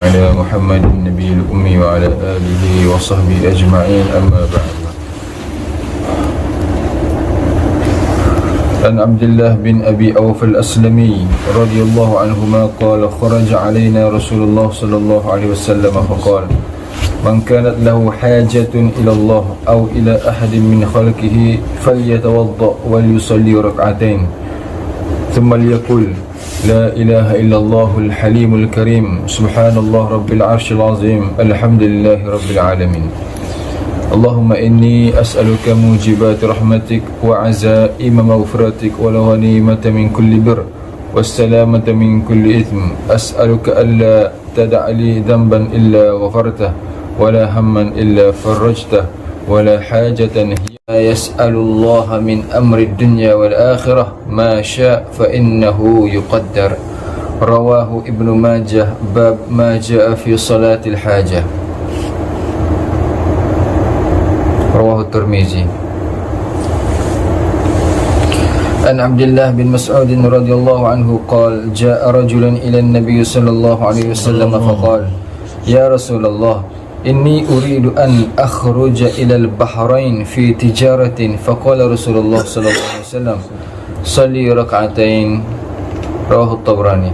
على محمد النبي الأمي وعلى آله وصحبه أجمعين أما بعد. عن عبد الله بن أبي أوف الأسلمي رضي الله عنهما قال خرج علينا رسول الله صلى الله عليه وسلم فقال من كانت له حاجة إلى الله أو إلى أحد من خلقه فليتوضأ وليصلي ركعتين ثم ليقول لا إله إلا الله الحليم الكريم سبحان الله رب العرش العظيم الحمد لله رب العالمين اللهم إني أسألك موجبات رحمتك وعزائم مغفرتك والغنيمة من كل بر والسلامة من كل إثم أسألك ألا تدع لي ذنبا إلا غفرته ولا هما إلا فرجته ولا حاجة هي يسأل الله من أمر الدنيا والآخرة ما شاء فإنه يقدر رواه ابن ماجه باب ما جاء في صلاة الحاجة رواه الترمذي. عن عبد الله بن مسعود رضي الله عنه قال جاء رجل إلى النبي صلى الله عليه وسلم فقال يا رسول الله إني أريد أن أخرج إلى البحرين في تجارة فقال رسول الله صلى الله عليه وسلم صلي ركعتين رواه الطبراني.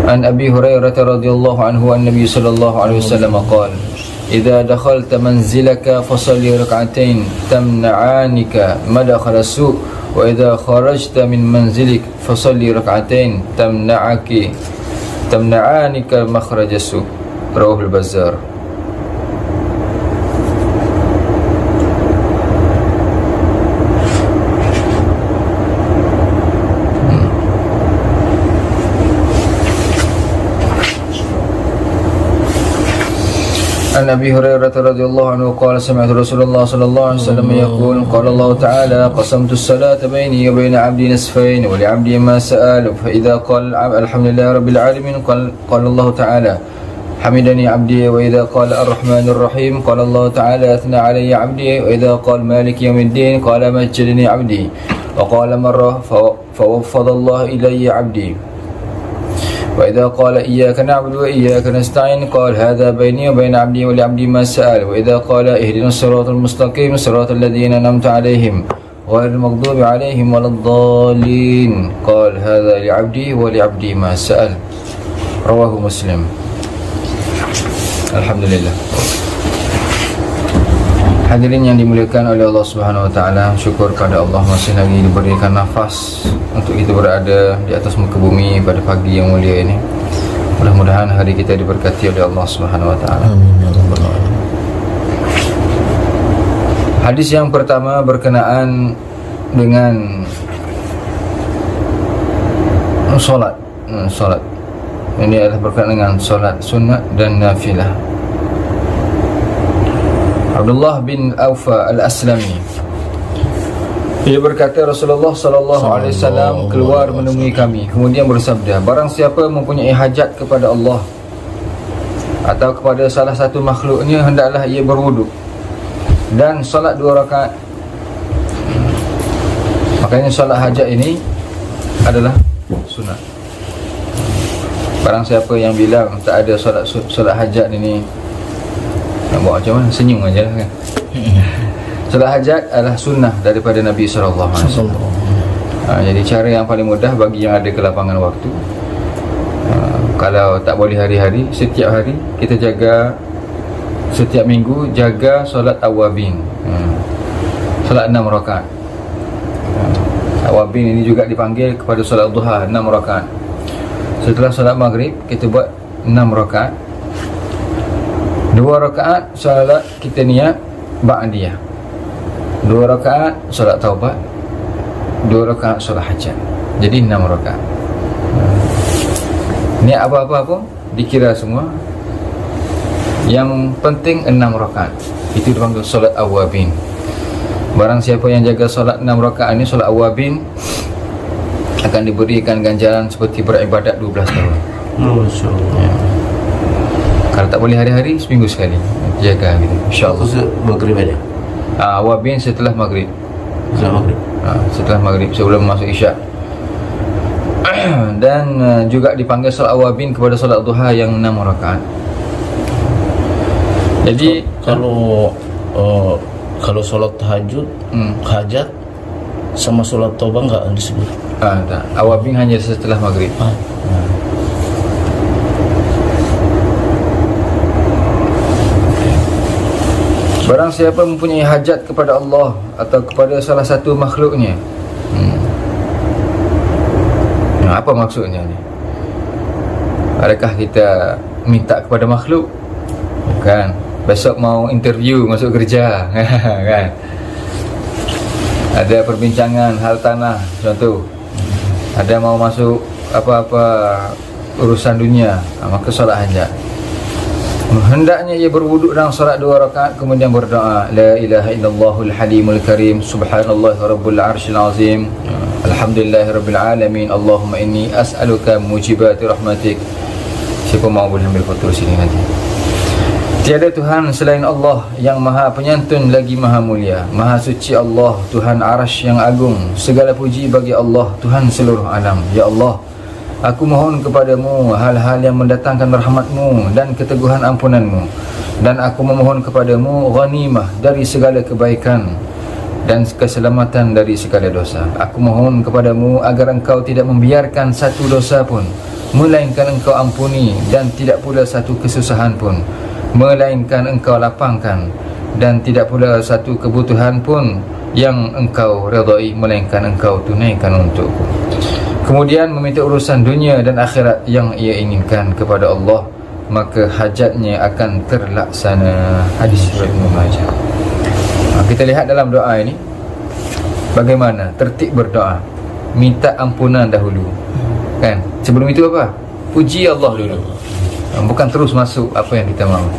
عن أبي هريرة رضي الله عنه النبي صلى الله عليه وسلم قال إذا دخلت منزلك فصلي ركعتين تمنعانك مدخل السوء وإذا خرجت من منزلك فصلي ركعتين تمنعانك مخرج السوء رواه البزار. عن أبي هريرة رضي الله عنه قال سمعت رسول الله صلى الله عليه وسلم يقول قال الله تعالى قسمت الصلاة بيني وبين عبدي نصفين ولعبدي ما سأل فإذا قال الحمد لله رب العالمين قال الله تعالى حمدني عبدي وإذا قال الرحمن الرحيم قال الله تعالى أثنى علي عبدي وإذا قال مالك يوم الدين قال مجدني عبدي وقال مرة فوفض الله إلي عبدي وإذا قال إياك نعبد وإياك نستعين قال هذا بيني وبين عبدي ولعبدي ما سأل وإذا قال اهدنا الصراط المستقيم صراط الذين أنعمت عليهم غير المغضوب عليهم ولا الضالين قال هذا لعبدي ولعبدي ما سأل رواه مسلم. Alhamdulillah. Hadirin yang dimuliakan oleh Allah Subhanahu wa taala, syukur pada Allah masih lagi diberikan nafas untuk kita berada di atas muka bumi pada pagi yang mulia ini. Mudah-mudahan hari kita diberkati oleh Allah Subhanahu wa taala. Amin ya rabbal alamin. Hadis yang pertama berkenaan dengan solat. Ini adalah berkenaan dengan solat sunat dan nafilah. Abdullah bin Aufa al-Aslami, ia berkata Rasulullah sallallahu alaihi wasallam keluar menemui kami kemudian bersabda, barang siapa mempunyai hajat kepada Allah atau kepada salah satu makhluknya hendaklah ia berwuduk dan solat 2 rakaat. Makanya solat hajat ini adalah sunat. Barang siapa yang bilang tak ada solat hajat ini, nak buat macam mana? Senyum aja lah kan. Solat hajat adalah sunnah daripada Nabi SAW. Jadi cara yang paling mudah bagi yang ada kelapangan waktu, kalau tak boleh hari-hari, setiap hari kita jaga, setiap minggu jaga solat awabin, solat 6 rakaat. Awabin ini juga dipanggil kepada solat duha 6 rakaat. Setelah solat maghrib kita buat 6 rakaat. 2 rakaat solat kita niat ba'diyah, 2 rakaat solat taubat, 2 rakaat solat hajat. Jadi 6 rakaat. Niat apa-apa pun dikira semua. Yang penting 6 rakaat. Itu dipanggil solat awabin. Barang siapa yang jaga solat 6 rakaat ini, solat awabin, akan diberikan ganjaran seperti beribadat 12 tahun. Ya. Kalau tak boleh hari-hari, seminggu sekali jaga gitu, insyaAllah. Maghrib aja? Awabin setelah maghrib. Setelah maghrib? Setelah maghrib, sebelum masuk isyak. Dan juga dipanggil solat awabin kepada solat duha yang 6 rakaat. Jadi kalau solat tahajud, hajat sama solat taubat enggak disebut? Tak. Awabin hanya setelah maghrib. Barang siapa mempunyai hajat kepada Allah atau kepada salah satu makhluknya. Apa maksudnya ni? Adakah kita minta kepada makhluk? Bukan. Besok mau interview masuk kerja kan? Ada perbincangan hal tanah contoh. Ada mau masuk apa-apa urusan dunia, maka solat hajat. Hendaknya ia berwuduk dalam solat 2 rakaat, kemudian berdoa, la ilaha illallahul halimul karim, subhanallah rabbul arsyil azim, alhamdulillahi rabbil alamin, Allahumma inni as'aluka mujibati rahmatik. Siapa mau boleh ambil foto sini nanti. Tiada Tuhan selain Allah yang maha penyantun lagi maha mulia. Maha suci Allah, Tuhan arasy yang agung. Segala puji bagi Allah, Tuhan seluruh alam. Ya Allah, aku mohon kepadamu hal-hal yang mendatangkan rahmatmu dan keteguhan ampunanmu. Dan aku memohon kepadamu ghanimah dari segala kebaikan dan keselamatan dari segala dosa. Aku mohon kepadamu agar engkau tidak membiarkan satu dosa pun, melainkan engkau ampuni, dan tidak pula satu kesusahan pun, melainkan engkau lapangkan, dan tidak pula satu kebutuhan pun yang engkau redai, melainkan engkau tunaikan untukku. Kemudian meminta urusan dunia dan akhirat yang ia inginkan kepada Allah, maka hajatnya akan terlaksana. Hadis riwayat Ibnu Majah. Kita lihat dalam doa ini bagaimana tertib berdoa. Minta ampunan dahulu, kan? Sebelum itu apa? Puji Allah dulu. Bukan terus masuk apa yang kita mahu.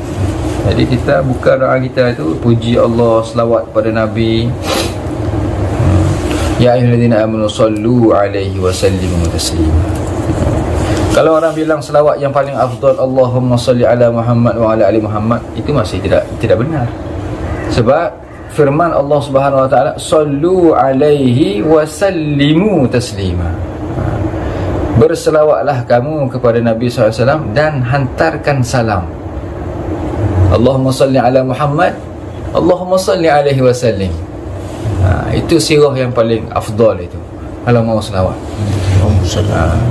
Jadi kita buka doa kita itu puji Allah, selawat pada Nabi. Ya ayyuhalladzina amanu sallu alaihi wa sallimu taslima. Kalau orang bilang selawat yang paling afdal Allahumma salli ala Muhammad wa ala ali Muhammad, itu masih tidak benar. Sebab firman Allah Subhanahu wa taala, sallu alaihi wa sallimu taslima. Berselawatlah kamu kepada Nabi SAW dan hantarkan salam. Allahumma salli ala Muhammad, Allahumma salli alaihi wa sallim. Itu sirah yang paling afdal itu kalau mau selawat.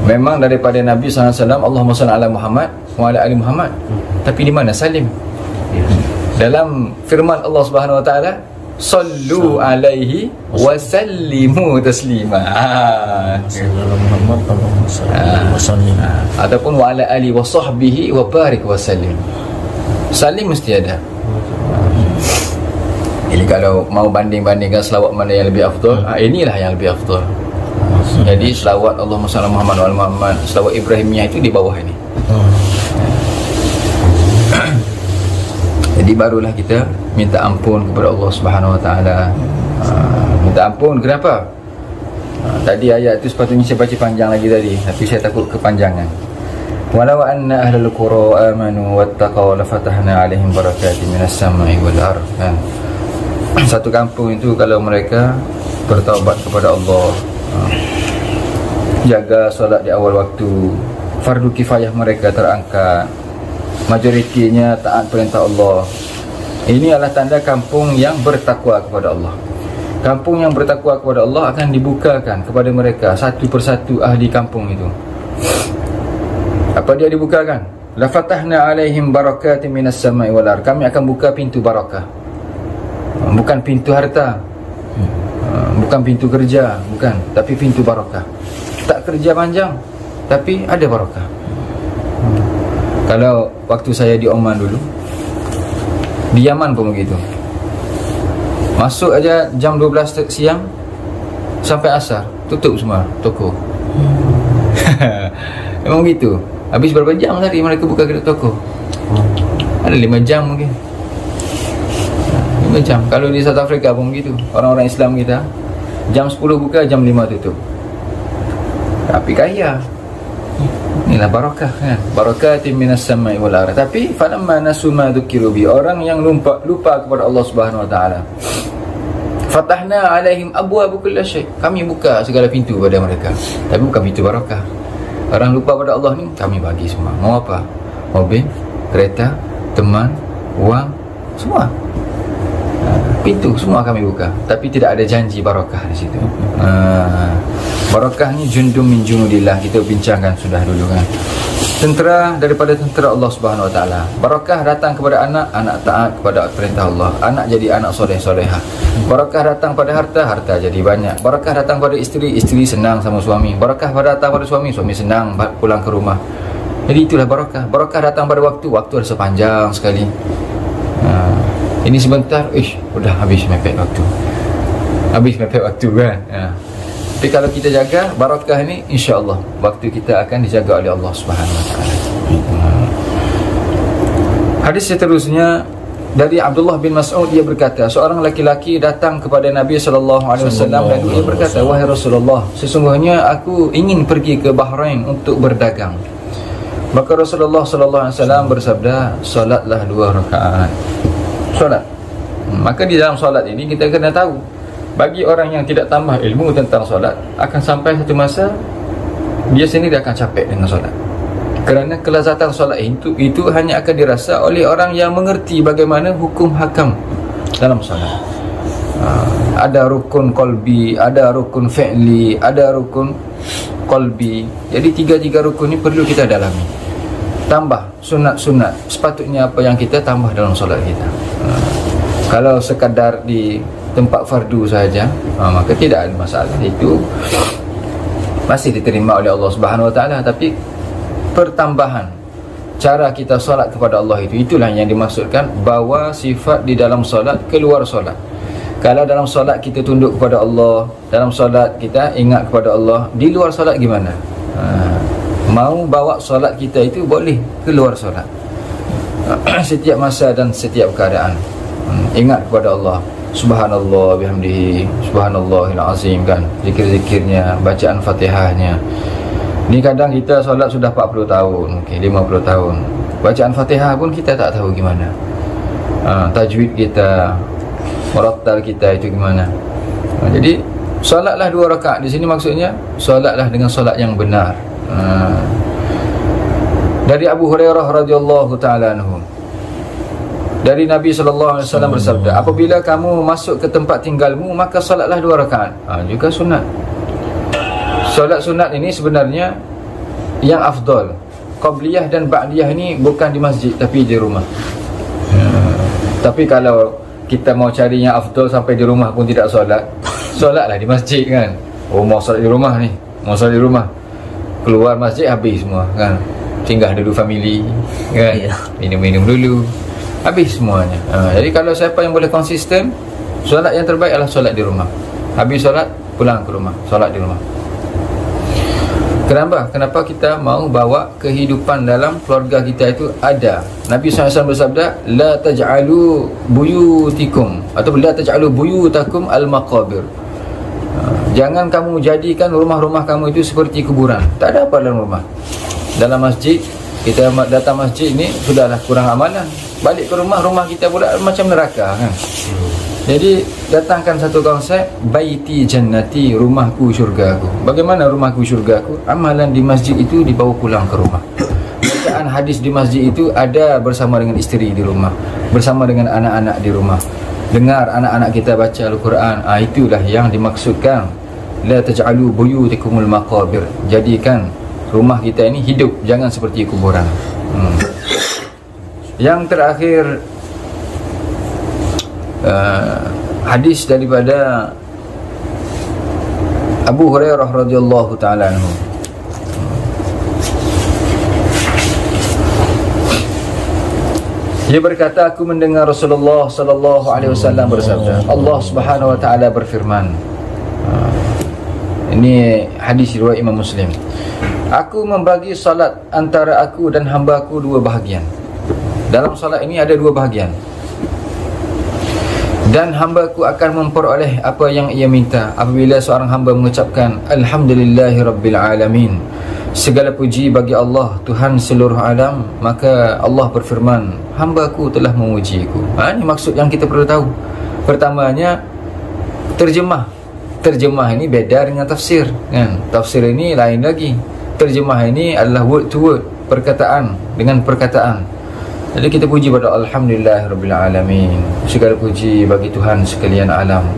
Memang daripada Nabi SAW, Allahumma salli ala Muhammad wa ala ali Muhammad. Tapi di mana salim? Dalam firman Allah Subhanahu wa taala, sallu alaihi wa sallimu taslima. Muhammad Allahumma salli wa sallim. Ataupun wa ala ali wa sahbihi wa barik wa sallim. Salim mesti ada. Jadi kalau mau banding-bandingkan selawat mana yang lebih afdal, inilah yang lebih afdal. Jadi selawat Allahumma salli Muhammad wa ala Muhammad, selawat Ibrahimiyah itu di bawah ini. Jadi barulah kita minta ampun kepada Allah Subhanahu wa taala. Minta ampun kenapa? Tadi ayat itu sepatutnya saya baca panjang lagi tadi, tapi saya takut kepanjangan. Walau anna ahlul qura amanu wattaqaw la fatahna alaihim barakatin minas sama'i wal ardh. Satu kampung itu kalau mereka bertaubat kepada Allah, jaga solat di awal waktu, fardu kifayah mereka terangkat, majoritinya taat perintah Allah, ini adalah tanda kampung yang bertakwa kepada Allah. Kampung yang bertakwa kepada Allah akan dibukakan kepada mereka satu persatu ahli kampung itu. Apa dia dibukakan? La fatahna alaihim barakatin minas sama'i wal ardh. Kami akan buka pintu barakah. Bukan pintu harta, bukan pintu kerja, bukan, tapi pintu barakah. Tak kerja panjang, tapi ada barakah. Kalau waktu saya di Oman dulu, di Yaman pun begitu. Masuk aja jam 12 siang sampai asar, tutup semua toko. Memang begitu. Habis berapa jam tadi mereka buka kedai toko? Ada 5 jam mungkin. 5 jam. Kalau di South Africa pun begitu. Orang-orang Islam kita jam 10 buka, jam 5 tutup. Tapi kaya. Inilah barakah kan. Barakatin minas sama'i wal ardh. Tapi falamma nasu ma dzukiru bi, orang yang lupa kepada Allah Subhanahu wa taala. Fatahna alaihim abwaaba kulli syai. Kami buka segala pintu pada mereka. Tapi bukan pintu barakah. Orang lupa pada Allah ni kami bagi semua. Mau apa? Mobil, kereta, teman, wang, semua. Pintu semua kami buka, tapi tidak ada janji barakah di situ. Barakah ni jundum min junudillah, kita bincangkan sudah dulu kan. Tentera daripada tentera Allah Subhanahu Wa Taala. Barakah datang kepada anak, anak taat kepada perintah Allah, anak jadi anak soleh-solehah. Barakah datang pada harta, harta jadi banyak. Barakah datang pada isteri, isteri senang sama suami. Barakah datang pada suami, suami senang pulang ke rumah. Jadi itulah barakah. Barakah datang pada waktu, waktu rasa panjang sekali. Ini sebentar, udah habis mepet waktu. Habis mepet waktu kan. Tapi kalau kita jaga barakah ini, insya-Allah waktu kita akan dijaga oleh Allah Subhanahu Wa Taala. Hadis seterusnya dari Abdullah bin Mas'ud, dia berkata, seorang laki-laki datang kepada Nabi sallallahu alaihi wasallam dan dia berkata, wahai Rasulullah, sesungguhnya aku ingin pergi ke Bahrain untuk berdagang. Maka Rasulullah sallallahu alaihi wasallam bersabda, solatlah 2 rakaat. Solat. Maka di dalam solat ini kita kena tahu, bagi orang yang tidak tambah ilmu tentang solat, akan sampai satu masa dia sendiri akan capek dengan solat. Kerana kelazatan solat itu hanya akan dirasa oleh orang yang mengerti bagaimana hukum hakam dalam solat. Ada rukun qalbi, ada rukun fi'li, ada rukun qalbi. Jadi tiga rukun ini perlu kita dalami. Tambah sunat-sunat, sepatutnya apa yang kita tambah dalam solat kita. Kalau sekadar di tempat fardu saja, maka tidak ada masalah. Itu masih diterima oleh Allah Subhanahu Wa Taala. Tapi pertambahan cara kita solat kepada Allah itulah yang dimaksudkan, bawa sifat di dalam solat keluar solat. Kalau dalam solat kita tunduk kepada Allah, dalam solat kita ingat kepada Allah, di luar solat gimana? Mau bawa solat kita itu boleh keluar solat. Setiap masa dan setiap keadaan ingat kepada Allah, subhanallah bihamdihi, subhanallahil azim kan, zikir-zikirnya, bacaan Fatihahnya. Ni kadang kita solat sudah 40 tahun, mungkin 50 tahun, bacaan Fatihah pun kita tak tahu gimana. Tajwid kita, murattal kita itu gimana. Jadi solatlah 2 rakaat. Di sini maksudnya solatlah dengan solat yang benar. Dari Abu Hurairah radhiyallahu taala anhu, dari Nabi sallallahu alaihi wasallam bersabda, apabila kamu masuk ke tempat tinggalmu, maka solatlah 2 rakaat. Juga sunat. Solat sunat ini sebenarnya yang afdal. Qabliyah dan ba'diyah ini bukan di masjid tapi di rumah. Tapi kalau kita mau cari yang afdal sampai di rumah pun tidak solat, solatlah di masjid kan. Mau solat di rumah ni, mau solat di rumah, keluar masjid habis semua kan. Singgah dulu family kan, minum-minum dulu, habis semuanya. Jadi kalau siapa yang boleh konsisten, solat yang terbaik adalah solat di rumah. Habis solat, pulang ke rumah, solat di rumah. Kenapa kita mau bawa kehidupan dalam keluarga kita itu ada? Nabi SAW bersabda, la taj'alu buyutikum, atau la taj'alu buyutakum al-maqabir. Jangan kamu jadikan rumah-rumah kamu itu seperti kuburan. Tak ada apa dalam rumah. Dalam masjid, kita datang masjid ini sudahlah kurang amalan, balik ke rumah, rumah kita pula macam neraka kan. Jadi datangkan satu konsep, baiti jannati, rumahku syurgaku. Bagaimana rumahku syurgaku? Amalan di masjid itu dibawa pulang ke rumah. Bacaan hadis di masjid itu ada bersama dengan isteri di rumah, bersama dengan anak-anak di rumah. Dengar anak-anak kita baca Al-Quran. Itulah yang dimaksudkan, la taj'alu buyutikumul maqabir. Jadikan rumah kita ini hidup, jangan seperti kuburan. Yang terakhir, hadis daripada Abu Hurairah radhiyallahu taala anhu. Dia berkata, aku mendengar Rasulullah sallallahu alaihi wasallam bersabda, Allah Subhanahu wa taala berfirman. Ini hadis riwayat Imam Muslim. Aku membagi salat antara aku dan hamba-Ku 2 bahagian. Dalam salat ini ada 2 bahagian. Dan hamba-Ku akan memperoleh apa yang ia minta apabila seorang hamba mengucapkan Alhamdulillahi Rabbil Alamin, segala puji bagi Allah, Tuhan seluruh alam. Maka Allah berfirman, hamba-Ku telah memujiku. Ini maksud yang kita perlu tahu. Pertamanya, terjemah ini beda dengan tafsir kan? Tafsir ini lain lagi. terjemah ini adalah word to word, perkataan dengan perkataan. Jadi kita puji pada Alhamdulillahirabbil alamin. Segala puji bagi Tuhan sekalian alam.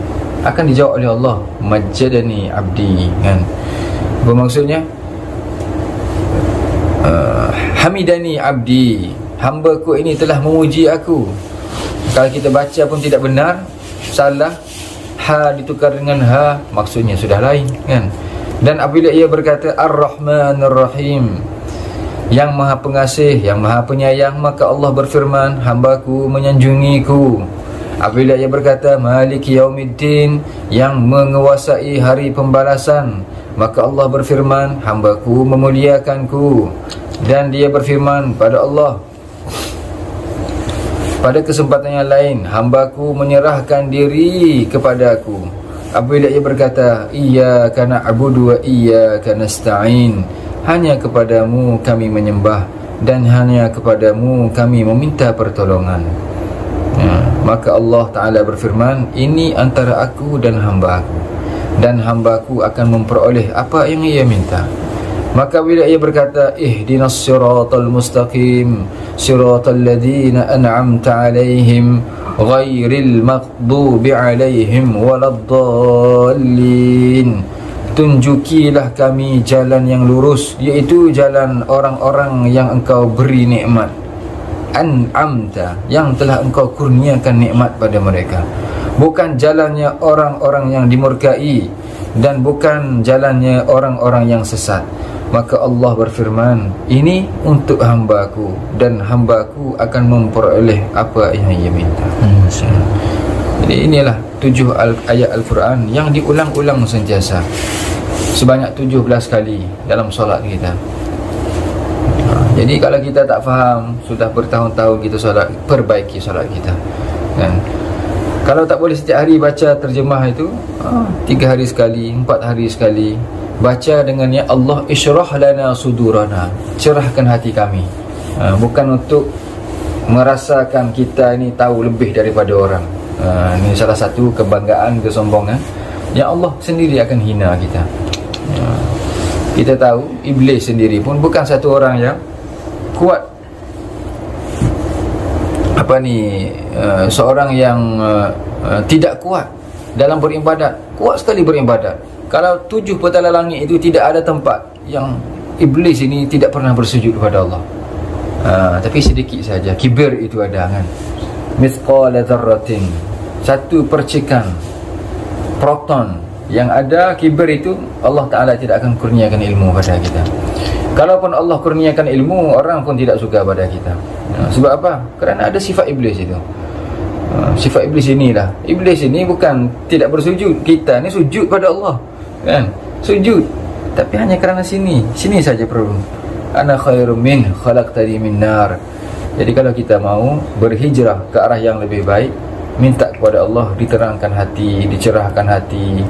Akan dijawab oleh Allah, majjadani abdi, kan? Bermaksudnya hamidani abdi, hamba-ku ini telah memuji aku. Kalau kita baca pun tidak benar, salah, ha ditukar dengan ha, maksudnya sudah lain, kan? Dan apabila ia berkata Ar-Rahmanir Rahim, yang maha pengasih, yang maha penyayang, maka Allah berfirman, hamba-ku menyanjungiku. Apabila ia berkata Maliki Yaumiddin, yang menguasai hari pembalasan, maka Allah berfirman, hamba-ku memuliakanku. Dan dia berfirman pada Allah pada kesempatan yang lain, hamba-ku menyerahkan diri kepadaku. Apabila ia berkata iyyaka na'budu wa iyyaka nasta'in, hanya kepadamu kami menyembah dan hanya kepadamu kami meminta pertolongan. Maka Allah Ta'ala berfirman, ini antara aku dan hamba-aku, dan hamba-aku akan memperoleh apa yang ia minta. Maka bila ia berkata ihdinas siratal mustaqim siratal ladzina an'amta alaihim ghairil maghdubi alaihim waladdallin, tunjukilah kami jalan yang lurus, iaitu jalan orang-orang yang engkau beri nikmat, an'amta, yang telah engkau kurniakan nikmat pada mereka, bukan jalannya orang-orang yang dimurkai dan bukan jalannya orang-orang yang sesat. Maka Allah berfirman, ini untuk hamba-Ku dan hamba-Ku akan memperoleh apa yang ia minta. Jadi inilah 7 ayat Al-Quran yang diulang-ulang sentiasa sebanyak 17 kali dalam solat kita. Jadi kalau kita tak faham, sudah bertahun-tahun kita solat, perbaiki solat kita, kan? Kalau tak boleh setiap hari baca terjemah itu, 3 hari sekali, 4 hari sekali baca dengan ya Allah isyrah lana sudurana, cerahkan hati kami. Bukan untuk merasakan kita ini tahu lebih daripada orang. Ini salah satu kebanggaan, kesombongan. Ya Allah sendiri akan hina kita. Kita tahu iblis sendiri pun bukan satu orang yang kuat. Seorang yang tidak kuat dalam beribadat, kuat sekali beribadat. Kalau 7 petala langit itu tidak ada tempat yang iblis ini tidak pernah bersujud kepada Allah. Tapi sedikit saja kibir itu ada, kan? Mithqala dzarratin, satu percikan proton yang ada kibir itu, Allah Ta'ala tidak akan kurniakan ilmu pada kita. Kalaupun Allah kurniakan ilmu, orang pun tidak suka pada kita. Sebab apa? Kerana ada sifat iblis itu. Sifat iblis inilah. Iblis ini bukan tidak bersujud, kita ni sujud pada Allah, kan? Sujud, tapi hanya kerana sini saja problem. Ana khairum min khalaqtani min nar. Jadi kalau kita mau berhijrah ke arah yang lebih baik, minta kepada Allah diterangkan hati, dicerahkan hati,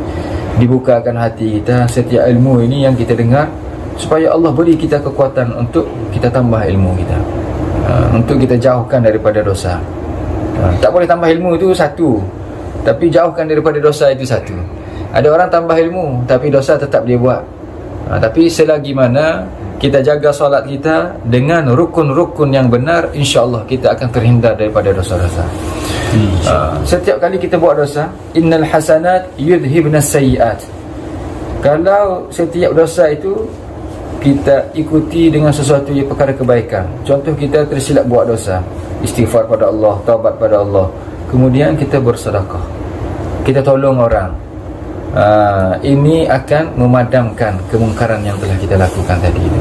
dibukakan hati kita setiap ilmu ini yang kita dengar, supaya Allah beri kita kekuatan untuk kita tambah ilmu kita, untuk kita jauhkan daripada dosa. Tak boleh tambah ilmu itu satu, tapi jauhkan daripada dosa itu satu. Ada orang tambah ilmu tapi dosa tetap dia buat. Tapi selagi mana kita jaga solat kita dengan rukun-rukun yang benar, insya-Allah kita akan terhindar daripada dosa-dosa. Setiap kali kita buat dosa, innal hasanat yudhibnas sayyiat. Kalau setiap dosa itu kita ikuti dengan sesuatu yang perkara kebaikan. Contoh kita tersilap buat dosa, istighfar pada Allah, taubat pada Allah, kemudian kita bersedekah, kita tolong orang, ini akan memadamkan kemungkaran yang telah kita lakukan tadi itu.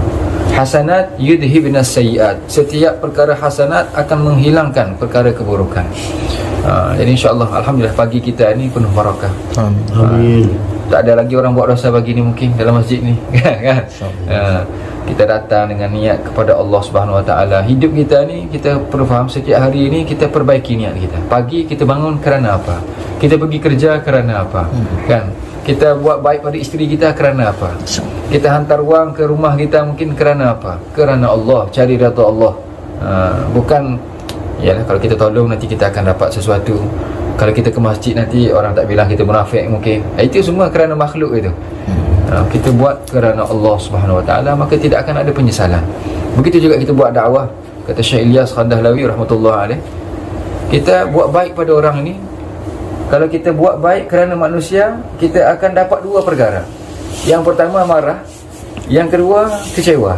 Hasanat yudhibnas sayyiat, setiap perkara hasanat akan menghilangkan perkara keburukan. Jadi insya-Allah, alhamdulillah pagi kita ni penuh barakah. Amin. Tak ada lagi orang buat dosa pagi ni mungkin dalam masjid ni, kan? Kita datang dengan niat kepada Allah Subhanahu Wa Taala. Hidup kita ni kita perlu faham, setiap hari ni kita perbaiki niat kita. Pagi kita bangun kerana apa? Kita pergi kerja kerana apa? Kan? Kita buat baik pada isteri kita kerana apa? Kita hantar wang ke rumah kita mungkin kerana apa? Kerana Allah, cari redha Allah. Bukan yalah kalau kita tolong nanti kita akan dapat sesuatu. Kalau kita ke masjid nanti orang tak bilang kita munafik mungkin. Itu semua kerana makhluk itu. Kita buat kerana Allah Subhanahu Wa Taala, maka tidak akan ada penyesalan. Begitu juga kita buat dakwah. Kata Syekh Ilyas Khandahlawi rahmatullah alaih, kita buat baik pada orang ini. Kalau kita buat baik kerana manusia, kita akan dapat dua perkara. Yang pertama marah, yang kedua kecewa.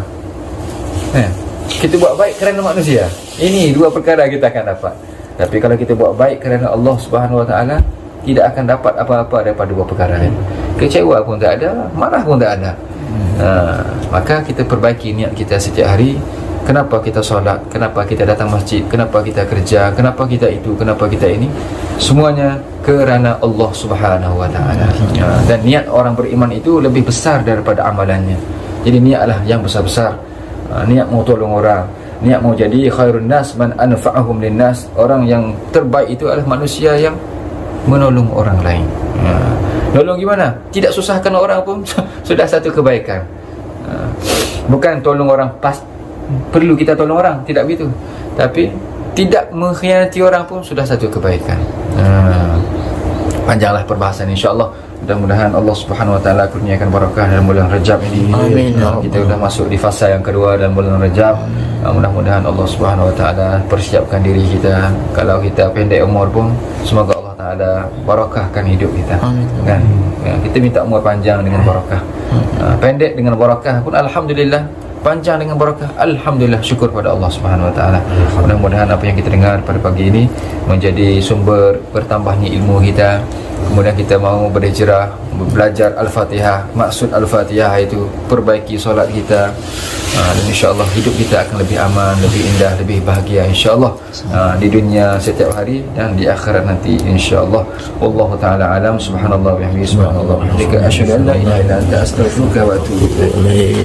Kita buat baik kerana manusia, ini dua perkara kita akan dapat. Tapi kalau kita buat baik kerana Allah Subhanahu Wa Taala, tidak akan dapat apa-apa daripada dua perkara ini. Kecewa pun tak ada, marah pun tak ada. Maka kita perbaiki niat kita setiap hari. Kenapa kita solat, kenapa kita datang masjid, kenapa kita kerja, kenapa kita itu, kenapa kita ini, semuanya kerana Allah Subhanahu Wa Taala. Dan niat orang beriman itu lebih besar daripada amalannya. Jadi niatlah yang besar-besar. Niat mau tolong orang, niat mau jadi khairun nas man anfa'ahum linnas. Orang yang terbaik itu adalah manusia yang menolong orang lain. Nolong gimana? Tidak susahkan orang pun sudah satu kebaikan. Bukan tolong orang pas perlu kita tolong orang, tidak begitu. Tapi tidak mengkhianati orang pun sudah satu kebaikan. Panjanglah perbahasan, insya-Allah. Mudah-mudahan Allah Subhanahu Wa Taala kurniakan barakah dalam bulan Rajab ini. Amin. Kita sudah masuk di fasa yang kedua dalam bulan Rajab. Mudah-mudahan Allah Subhanahu Wa Taala persiapkan diri kita. Kalau kita pendek umur pun, semoga Allah Taala barakahkan hidup kita. Kan? Kita minta umur panjang dengan barakah. Pendek dengan barakah pun alhamdulillah, panjang dengan barakah alhamdulillah, syukur pada Allah Subhanahu Wa Taala. Mudah-mudahan apa yang kita dengar pada pagi ini menjadi sumber bertambahnya ilmu kita. Kemudian kita mau berhijrah, belajar Al-Fatihah. Maksud Al-Fatihah itu perbaiki solat kita, dan insya-Allah hidup kita akan lebih aman, lebih indah, lebih bahagia insya-Allah, di dunia setiap hari dan di akhirat nanti insya-Allah. Wallahu taala alam. Subhanallah wa bihamdihi, subhanallah wa bihamdika, asyhadu an la ilaha illa anta, astaghfiruka wa atubu ilaik.